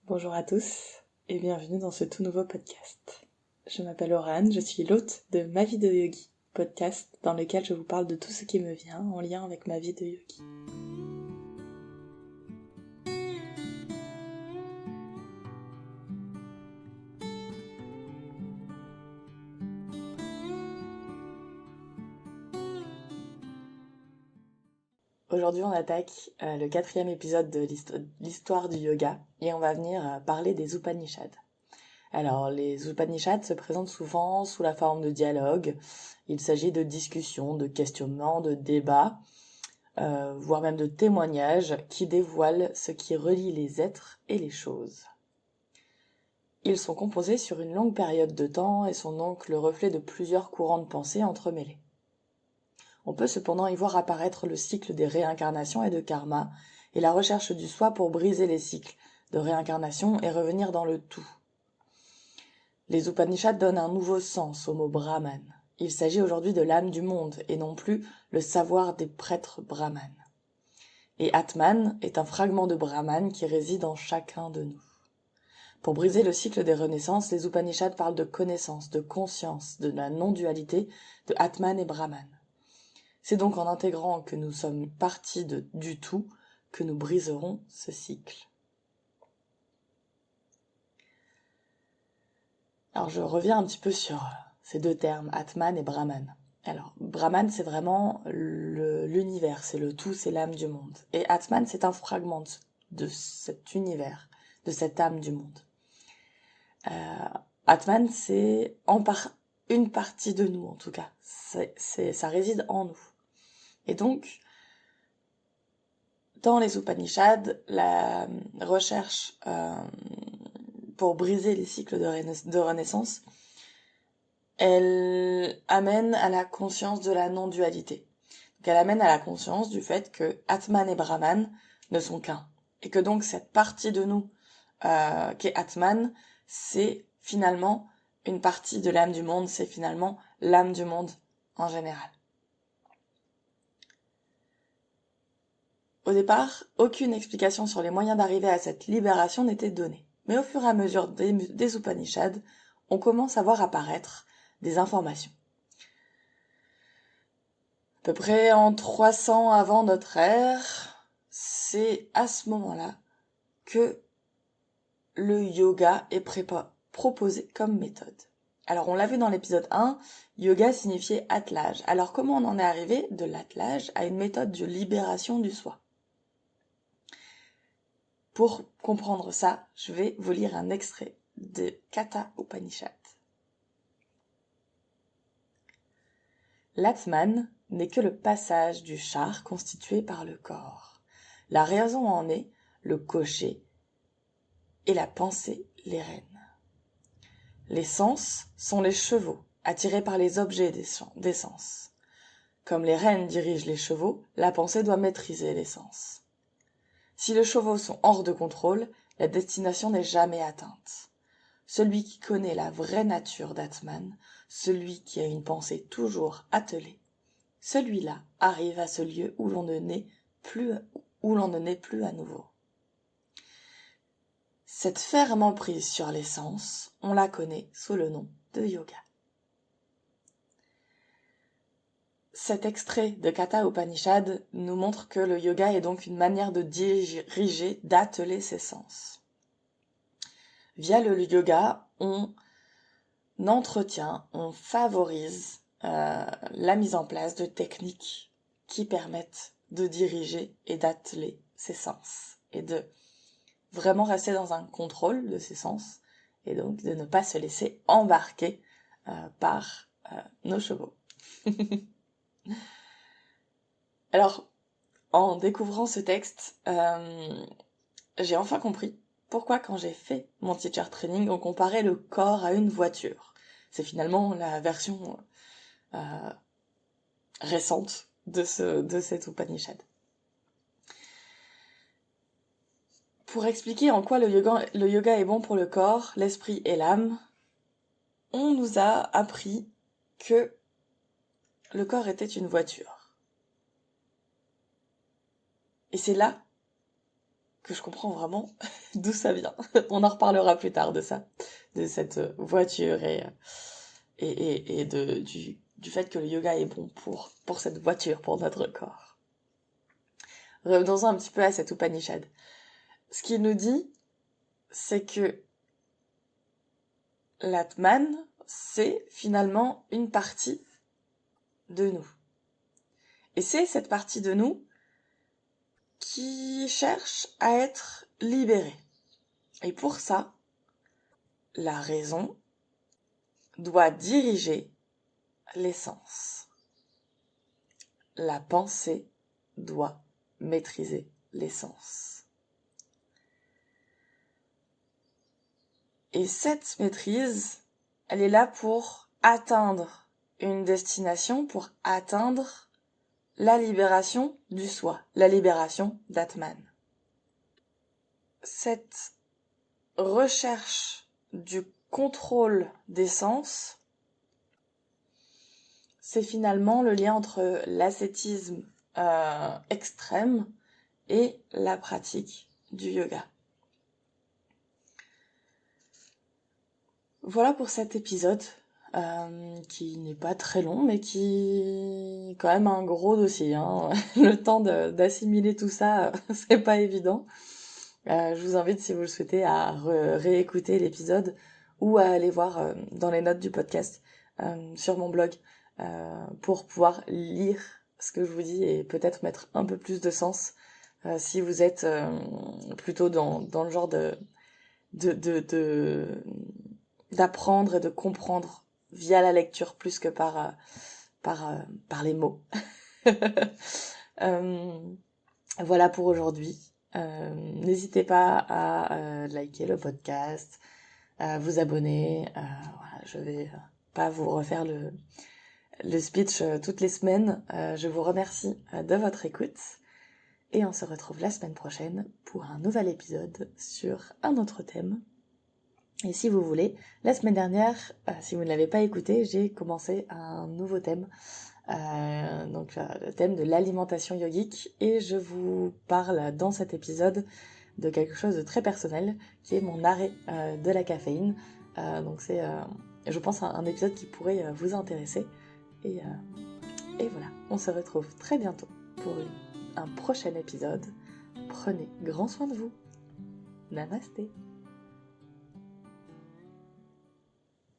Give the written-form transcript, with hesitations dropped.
Bonjour à tous et bienvenue dans ce tout nouveau podcast. Je m'appelle Aurane, je suis l'hôte de Ma vie de yogi, podcast dans lequel je vous parle de tout ce qui me vient en lien avec ma vie de yogi. Aujourd'hui on attaque le 4e épisode de l'histoire du yoga et on va venir parler des Upanishads. Alors les Upanishads se présentent souvent sous la forme de dialogues. Il s'agit de discussions, de questionnements, de débats, voire même de témoignages qui dévoilent ce qui relie les êtres et les choses. Ils sont composés sur une longue période de temps et sont donc le reflet de plusieurs courants de pensée entremêlés. On peut cependant y voir apparaître le cycle des réincarnations et de karma, et la recherche du soi pour briser les cycles de réincarnation et revenir dans le tout. Les Upanishads donnent un nouveau sens au mot Brahman. Il s'agit aujourd'hui de l'âme du monde, et non plus le savoir des prêtres brahmanes. Et Atman est un fragment de Brahman qui réside en chacun de nous. Pour briser le cycle des renaissances, les Upanishads parlent de connaissance, de conscience, de la non-dualité de Atman et Brahman. C'est donc en intégrant que nous sommes partis du tout que nous briserons ce cycle. Alors je reviens un petit peu sur ces deux termes, Atman et Brahman. Alors Brahman c'est vraiment l'univers, c'est le tout, c'est l'âme du monde. Et Atman c'est un fragment de cet univers, de cette âme du monde. Atman c'est une partie de nous en tout cas, ça réside en nous. Et donc, dans les Upanishads, la recherche pour briser les cycles de renaissance, elle amène à la conscience de la non-dualité. Donc elle amène à la conscience du fait que Atman et Brahman ne sont qu'un. Et que donc cette partie de nous qui est Atman, c'est finalement une partie de l'âme du monde, c'est finalement l'âme du monde en général. Au départ, aucune explication sur les moyens d'arriver à cette libération n'était donnée. Mais au fur et à mesure des Upanishads, on commence à voir apparaître des informations. À peu près en 300 avant notre ère, c'est à ce moment-là que le yoga est proposé comme méthode. Alors on l'a vu dans l'épisode 1, yoga signifiait attelage. Alors comment on en est arrivé de l'attelage à une méthode de libération du soi ? Pour comprendre ça, je vais vous lire un extrait de Katha Upanishad. L'Atman n'est que le passage du char constitué par le corps. La raison en est le cocher et la pensée les rênes. Les sens sont les chevaux attirés par les objets des sens. Comme les rênes dirigent les chevaux, la pensée doit maîtriser les sens. Si les chevaux sont hors de contrôle, la destination n'est jamais atteinte. Celui qui connaît la vraie nature d'Atman, celui qui a une pensée toujours attelée, celui-là arrive à ce lieu où l'on ne naît plus à nouveau. Cette ferme emprise sur les sens, on la connaît sous le nom de yoga. Cet extrait de Katha Upanishad nous montre que le yoga est donc une manière de diriger, d'atteler ses sens. Via le yoga, on entretient, on favorise la mise en place de techniques qui permettent de diriger et d'atteler ses sens et de vraiment rester dans un contrôle de ses sens et donc de ne pas se laisser embarquer par nos chevaux. Alors, en découvrant ce texte, j'ai enfin compris pourquoi quand j'ai fait mon teacher training, on comparait le corps à une voiture. C'est finalement la version récente de cet Upanishad. Pour expliquer en quoi le yoga est bon pour le corps, l'esprit et l'âme, on nous a appris que le corps était une voiture. Et c'est là que je comprends vraiment d'où ça vient. On en reparlera plus tard de ça, de cette voiture et du fait que le yoga est bon pour cette voiture, pour notre corps. Revenons un petit peu à cet Upanishad. Ce qu'il nous dit, c'est que l'Atman, c'est finalement une partie de nous. Et c'est cette partie de nous qui cherche à être libérée. Et pour ça, la raison doit diriger l'essence. La pensée doit maîtriser l'essence. Et cette maîtrise, elle est là pour atteindre une destination, pour atteindre la libération du soi, la libération d'Atman. Cette recherche du contrôle des sens, c'est finalement le lien entre l'ascétisme extrême et la pratique du yoga. Voilà pour cet épisode qui n'est pas très long mais qui est quand même un gros dossier. Hein. Le temps d'assimiler tout ça, c'est pas évident. Je vous invite, si vous le souhaitez, à réécouter l'épisode ou à aller voir dans les notes du podcast sur mon blog pour pouvoir lire ce que je vous dis et peut-être mettre un peu plus de sens si vous êtes plutôt dans le genre d'apprendre et de comprendre via la lecture plus que par les mots. Voilà pour aujourd'hui. N'hésitez pas à liker le podcast, à vous abonner. Voilà, je vais pas vous refaire le speech toutes les semaines. Je vous remercie de votre écoute et on se retrouve la semaine prochaine pour un nouvel épisode sur un autre thème. Et si vous voulez, la semaine dernière, si vous ne l'avez pas écouté, j'ai commencé un nouveau thème. Donc le thème de l'alimentation yogique, et je vous parle dans cet épisode de quelque chose de très personnel qui est mon arrêt de la caféine. Donc c'est je pense un épisode qui pourrait vous intéresser et voilà, on se retrouve très bientôt pour un prochain épisode. Prenez grand soin de vous. Namasté.